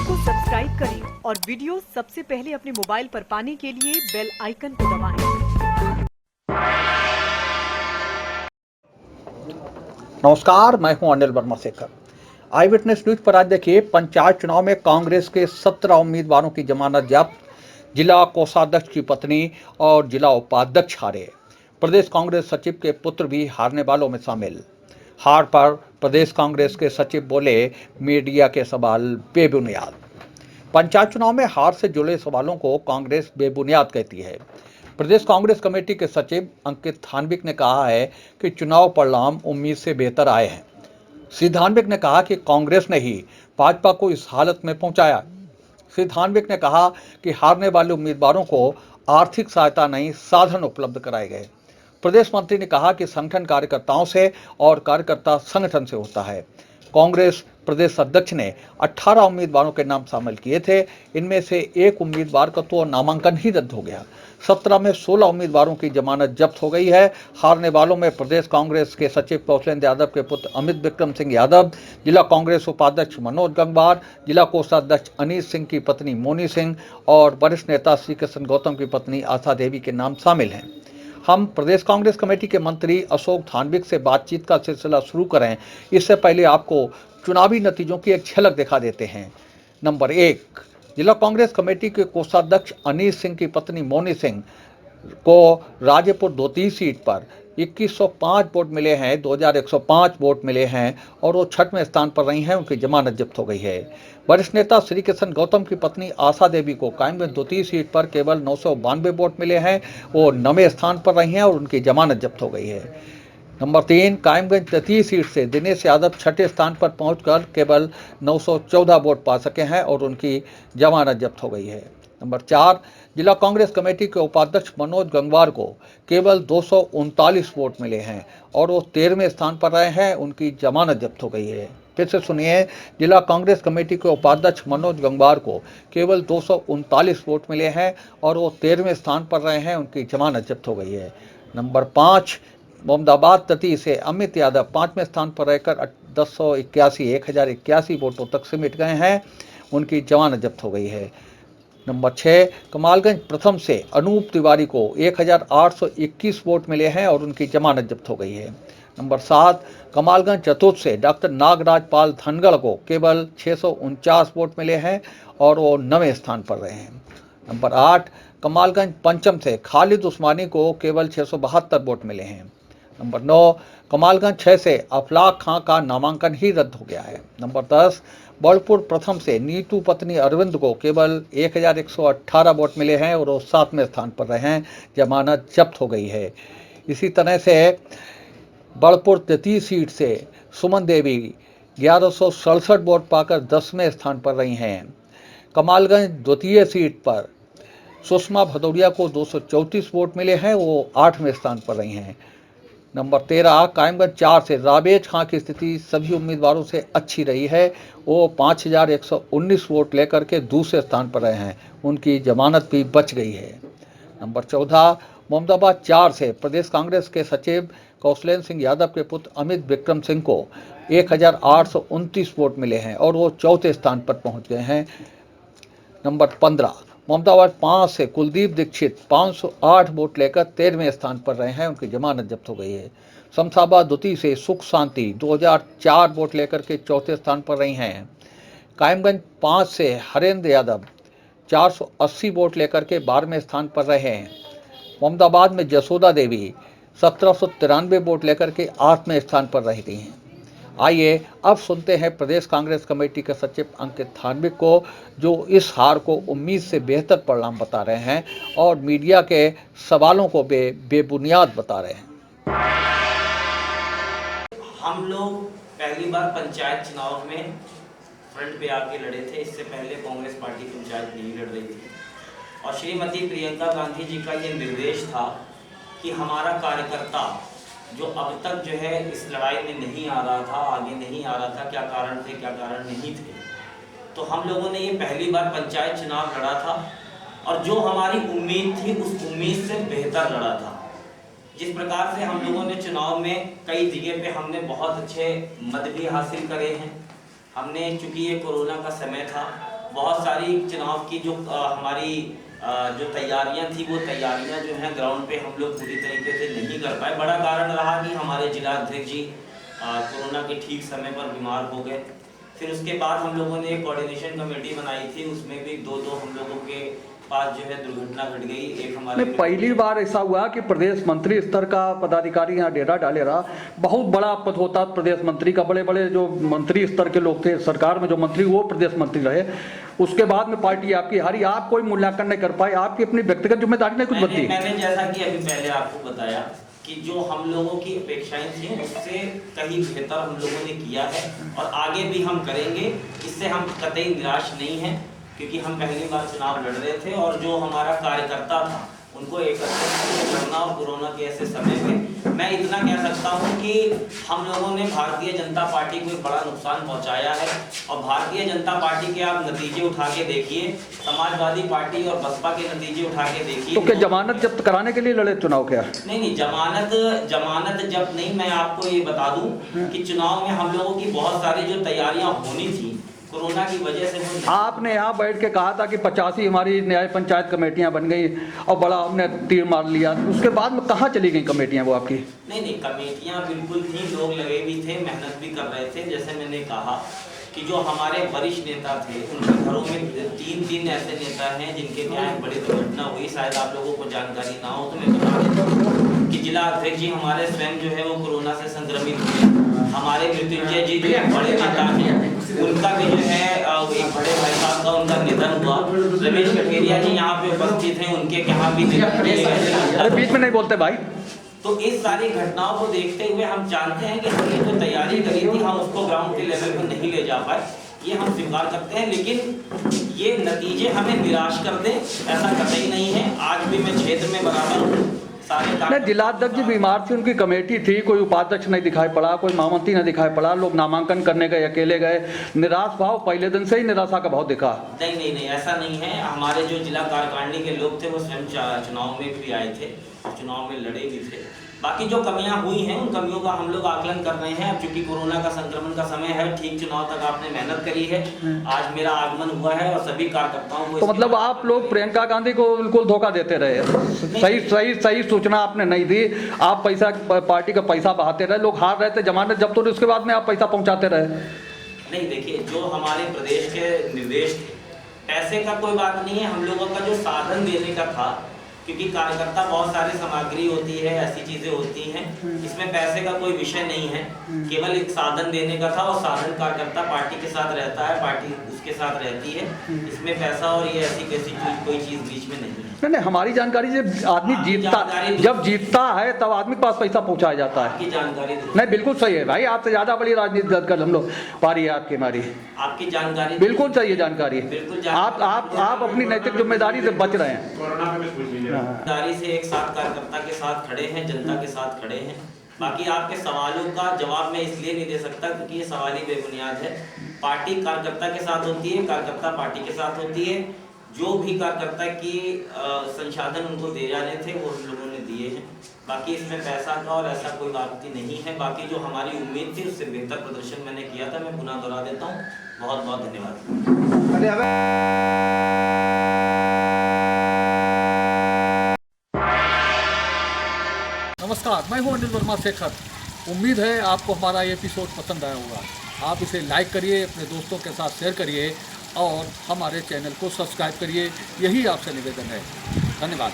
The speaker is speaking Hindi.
को सब्सक्राइब करें और वीडियो सबसे पहले अपने मोबाइल पर पाने के लिए बेल आइकन को दबाएं। नमस्कार, मैं हूं अनिल वर्मा शेखर। आई विटनेस न्यूज पर आज देखिए, पंचायत चुनाव में कांग्रेस के 17 उम्मीदवारों की जमानत जब्त, जिला कोषाध्यक्ष की पत्नी और जिला उपाध्यक्ष हारे। प्रदेश कांग्रेस सचिव के पुत्र भी हारने वालों में शामिल। हार पर प्रदेश कांग्रेस के सचिव बोले, मीडिया के सवाल बेबुनियाद। पंचायत चुनाव में हार से जुड़े सवालों को कांग्रेस बेबुनियाद कहती है। प्रदेश कांग्रेस कमेटी के सचिव अंकित धानविक ने कहा है कि चुनाव परिणाम उम्मीद से बेहतर आए हैं। श्री धानविक ने कहा कि कांग्रेस ने ही भाजपा को इस हालत में पहुंचाया। श्री धानविक ने कहा कि हारने वाले उम्मीदवारों को आर्थिक सहायता नहीं, साधन उपलब्ध कराए गए। प्रदेश मंत्री ने कहा कि संगठन कार्यकर्ताओं से और कार्यकर्ता संगठन से होता है। कांग्रेस प्रदेश अध्यक्ष ने 18 उम्मीदवारों के नाम शामिल किए थे। इनमें से एक उम्मीदवार का तो नामांकन ही रद्द हो गया। 17 में 16 उम्मीदवारों की जमानत जब्त हो गई है। हारने वालों में प्रदेश कांग्रेस के सचिव कौशलेंद्र यादव के पुत्र अमित विक्रम सिंह यादव, जिला कांग्रेस उपाध्यक्ष मनोज गंगवार, जिला कोषाध्यक्ष अनीश सिंह की पत्नी मोनी सिंह और वरिष्ठ नेता श्री कृष्ण गौतम की पत्नी आशा देवी के नाम शामिल हैं। हम प्रदेश कांग्रेस कमेटी के मंत्री अशोक धानविक से बातचीत का सिलसिला शुरू करें, इससे पहले आपको चुनावी नतीजों की एक झलक दिखा देते हैं। नंबर 1, जिला कांग्रेस कमेटी के कोषाध्यक्ष अनीश सिंह की पत्नी मोनी सिंह को राजेपुर धोती सीट पर 2105 वोट मिले हैं, 2105 वोट मिले हैं और वो 6वें स्थान पर रही हैं। उनकी जमानत जब्त हो गई है। वरिष्ठ नेता श्री कृष्ण गौतम की पत्नी आशा देवी को कायमगंज द्वितीय सीट पर केवल 992 वोट मिले हैं, वो 9वें स्थान पर रही हैं और उनकी जमानत जब्त हो गई है। नंबर 3, कायमगंज तृतीय सीट से दिनेश यादव 6ठे स्थान पर पहुंचकर केवल 914 वोट पा सके हैं और उनकी जमानत जब्त हो गई है। नंबर 4, जिला कांग्रेस कमेटी के उपाध्यक्ष मनोज गंगवार को केवल 239 वोट मिले हैं और वो 13वें स्थान पर रहे हैं। उनकी जमानत जब्त हो गई है। फिर से सुनिए, जिला कांग्रेस कमेटी के उपाध्यक्ष मनोज गंगवार को केवल 239 वोट मिले हैं और वो 13वें स्थान पर रहे हैं। उनकी जमानत जब्त हो गई है। नंबर 5, मोमदाबाद तटी से अमित यादव 5वें स्थान पर रहकर 1081 वोटों तक सिमट गए हैं। उनकी जमानत जब्त हो गई है। नंबर 6, कमालगंज प्रथम से अनूप तिवारी को 1821 वोट मिले हैं और उनकी जमानत जब्त हो गई है। नंबर 7, कमालगंज चतुर्थ से डॉक्टर नागराज पाल धनगढ़ को केवल 649 वोट मिले हैं और वो 9वें स्थान पर रहे हैं। नंबर 8, कमालगंज पंचम से खालिद उस्मानी को केवल 672 वोट मिले हैं। नंबर 9, कमालगंज 6 से अफलाक खां का नामांकन ही रद्द हो गया है। नंबर 10, बड़पुर प्रथम से नीतू पत्नी अरविंद को केवल 1118 वोट मिले हैं और वो 7वें स्थान पर रहे हैं। जमानत जब्त हो गई है। इसी तरह से बड़पुर तृतीय सीट से सुमन देवी 1167 वोट पाकर 10वें स्थान पर रही हैं। कमालगंज द्वितीय सीट पर सुषमा भदौरिया को 234 वोट मिले हैं, वो 8वें स्थान पर रही हैं। नंबर 13, कायमगंज 4 से राबेज खां की स्थिति सभी उम्मीदवारों से अच्छी रही है। वो 5119 वोट लेकर के दूसरे स्थान पर रहे हैं। उनकी जमानत भी बच गई है। नंबर 14, मोमदाबाद 4 से प्रदेश कांग्रेस के सचिव कौशलेंद्र सिंह यादव के पुत्र अमित विक्रम सिंह को 1829 वोट मिले हैं और वो 4थे स्थान पर पहुंच गए हैं। नंबर 15, मोमदाबाद 5 से कुलदीप दीक्षित 508 वोट लेकर 13वें स्थान पर रहे हैं। उनकी जमानत जब्त हो गई है। शमशाबाद द्वितीय से सुख शांति 2004 वोट लेकर के 4थे स्थान पर रही हैं। कायमगंज 5 से हरेंद्र यादव 480 वोट लेकर के 12वें स्थान पर रहे हैं। मोमदाबाद में जसोदा देवी 1793 वोट लेकर के 8वें स्थान पर रह गई हैं। आइए अब सुनते हैं प्रदेश कांग्रेस कमेटी के सचिव अंकित धानविक को, जो इस हार को उम्मीद से बेहतर परिणाम बता रहे हैं और मीडिया के सवालों को बेबुनियाद बता रहे हैं। हम लोग पहली बार पंचायत चुनाव में फ्रंट पे आके लड़े थे। इससे पहले कांग्रेस पार्टी पंचायत नहीं लड़ रही थी और श्रीमती प्रियंका गांधी जी का ये निर्देश था कि हमारा कार्यकर्ता जो अब तक जो है इस लड़ाई में नहीं आ रहा था, आगे नहीं आ रहा था, क्या कारण थे क्या कारण नहीं थे, तो हम लोगों ने ये पहली बार पंचायत चुनाव लड़ा था और जो हमारी उम्मीद थी उस उम्मीद से बेहतर लड़ा था। जिस प्रकार से हम लोगों ने चुनाव में कई जगह पे हमने बहुत अच्छे मत भी हासिल करे हैं। हमने, चूँकि ये कोरोना का समय था बहुत सारी चुनाव की जो हमारी जो तैयारियां थी वो तैयारियां जो हैं ग्राउंड पे हम लोग पूरी तरीके से नहीं कर पाए। बड़ा कारण रहा कि हमारे जिला अध्यक्ष जी कोरोना के ठीक समय पर बीमार हो गए। फिर उसके बाद हम लोगों ने एक कोऑर्डिनेशन कमेटी बनाई थी, उसमें भी दो हम लोगों के पास जो है दुर्घटना घट गई। एक हमारे पहली बार ऐसा हुआ कि प्रदेश मंत्री स्तर का पदाधिकारी यहाँ डेरा डाले रहा। बहुत बड़ा पद होता प्रदेश मंत्री का, बड़े बड़े जो मंत्री स्तर के लोग थे सरकार में, जो मंत्री वो प्रदेश मंत्री रहे। उसके बाद में पार्टी आपकी हारी, आप कोई मूल्यांकन नहीं कर पाए, आपकी अपनी व्यक्तिगत जिम्मेदारी नहीं कुछ बदली। मैंने जैसा कि अभी पहले आपको बताया कि जो हम लोगों की अपेक्षाएं थी उससे कहीं बेहतर हम लोगों ने किया है और आगे भी हम करेंगे। इससे हम कतई निराश नहीं हैं, क्योंकि हम पहली बार चुनाव लड़ रहे थे और जो हमारा कार्यकर्ता था उनको एकत्रित करना और कोरोना के ऐसे समय में मैं इतना कह सकता हूं कि हम लोगों ने भारतीय जनता पार्टी को एक बड़ा नुकसान पहुंचाया है। और भारतीय जनता पार्टी के आप नतीजे उठा के देखिए, समाजवादी पार्टी और बसपा के नतीजे उठा के देखिए। तो क्या जमानत जब्त कराने के लिए लड़े चुनाव? क्या नहीं, जमानत जब्त नहीं। मैं आपको ये बता दूं कि चुनाव में हम लोगों की बहुत सारी जो तैयारियां होनी थी कोरोना की वजह से आपने यहाँ बैठ के कहा था कि 85 हमारी न्याय पंचायत कमेटियां बन गई और बड़ा हमने तीर मार लिया। उसके बाद में कहाँ चली गई कमेटियां वो आपकी? नहीं, कमेटियां बिल्कुल थी, लोग लगे भी थे, मेहनत भी कर रहे थे। जैसे मैंने कहा कि जो हमारे वरिष्ठ नेता थे उनके घरों में तीन ऐसे नेता हैं जिनके क्या बड़ी दुर्घटना हुई। शायद आप लोगों को जानकारी ना हो तो मैं बता देता हूँ कि जिला अध्यक्ष जी हमारे स्वयं जो है वो कोरोना से संक्रमित हुए। हमारे मृत्युंजय जी जो बड़े नेता हैं उनका भी जो है एक बड़े भाई साहब का उनका निधन हुआ। रमेश कठेरिया जी यहाँ पे उपस्थित हैं, उनके यहाँ भी अरे बीच में नहीं बोलते भाई। तो इस सारी घटनाओं को देखते हुए हम जानते हैं कि हमने जो तैयारी करी थी हम उसको ग्राउंड के लेवल पर नहीं ले जा पाए, ये हम स्वीकार करते हैं। लेकिन ये नतीजे हमें निराश कर दे ऐसा कतई नहीं है। आज भी मैं क्षेत्र में बराबर हूँ। नहीं, जिलाध्यक्ष जी बीमार थी, उनकी कमेटी थी, कोई उपाध्यक्ष नहीं दिखाई पड़ा, कोई महामंत्री नहीं दिखाई पड़ा, लोग नामांकन करने गए, अकेले गए। निराश भाव पहले दिन से ही निराशा का भाव दिखा। नहीं, ऐसा नहीं है। हमारे जो जिला कार्यकारिणी के लोग थे वो स्वयं चुनाव में भी आए थे, चुनाव में लड़े भी थे। बाकी जो कमियां हुई हैं उन कमियों का हम लोग आकलन कर रहे हैं। अब चूंकि कोरोना का संक्रमण का समय है, ठीक चुनाव तक आपने मेहनत करी है, आज मेरा आगमन हुआ है और सभी कार्यकर्ताओं को। तो मतलब आप लोग प्रियंका गांधी को बिल्कुल धोखा देते रहे, सही सूचना आपने नहीं दी। आप पैसा, पार्टी का पैसा बहाते रहे, लोग हार रहे थे, जमानत जब्त हुई, उसके बाद में आप पैसा पहुंचाते रहे। नहीं, देखिए जो हमारे प्रदेश के निर्देश थे, पैसे का कोई बात नहीं है, हम लोगों का जो साधन देने का था, क्योंकि कार्यकर्ता बहुत सारी सामग्री होती है, ऐसी चीजें होती हैं, इसमें पैसे का कोई विषय नहीं है, केवल एक साधन देने का था। और साधन कार्यकर्ता पार्टी के साथ रहता है, पार्टी उसके साथ रहती है, इसमें पैसा और ये ऐसी कैसी कोई चीज बीच में नहीं है। नहीं, हमारी जानकारी जब आदमी जीतता है तब आदमी के पास पैसा पहुंचाया जाता है। आपकी जानकारी नहीं, बिल्कुल सही है भाई, आपसे ज्यादा बड़ी राजनीति कर हम लोग पारी है आपकी हमारी। आपकी जानकारी बिल्कुल सही है, जानकारी आप अपनी नैतिक जिम्मेदारी से बच रहे हैं। जिम्मेदारी से एक साथ कार्यकर्ता के साथ खड़े हैं, जनता के साथ खड़े हैं। बाकी आपके सवालों का जवाब मैं इसलिए नहीं दे सकता क्योंकि ये सवाल ही बेबुनियाद है। पार्टी कार्यकर्ता के साथ होती है, कार्यकर्ता पार्टी के साथ होती है। जो भी कार्यकर्ता की संसाधन उनको दे जाने थे वो हम लोगों ने दिए हैं। बाकी इसमें पैसा का और ऐसा कोई बात नहीं है। बाकी जो हमारी उम्मीद थी उससे बेहतर प्रदर्शन मैंने किया था। मैं पुनः दोहरा देता हूँ, बहुत बहुत धन्यवाद। नमस्कार, मैं हूं अनिल वर्मा शेखर। उम्मीद है आपको हमारा ये एपिसोड पसंद आया होगा। आप इसे लाइक करिए, अपने दोस्तों के साथ शेयर करिए और हमारे चैनल को सब्सक्राइब करिए। यही आपसे निवेदन है। धन्यवाद।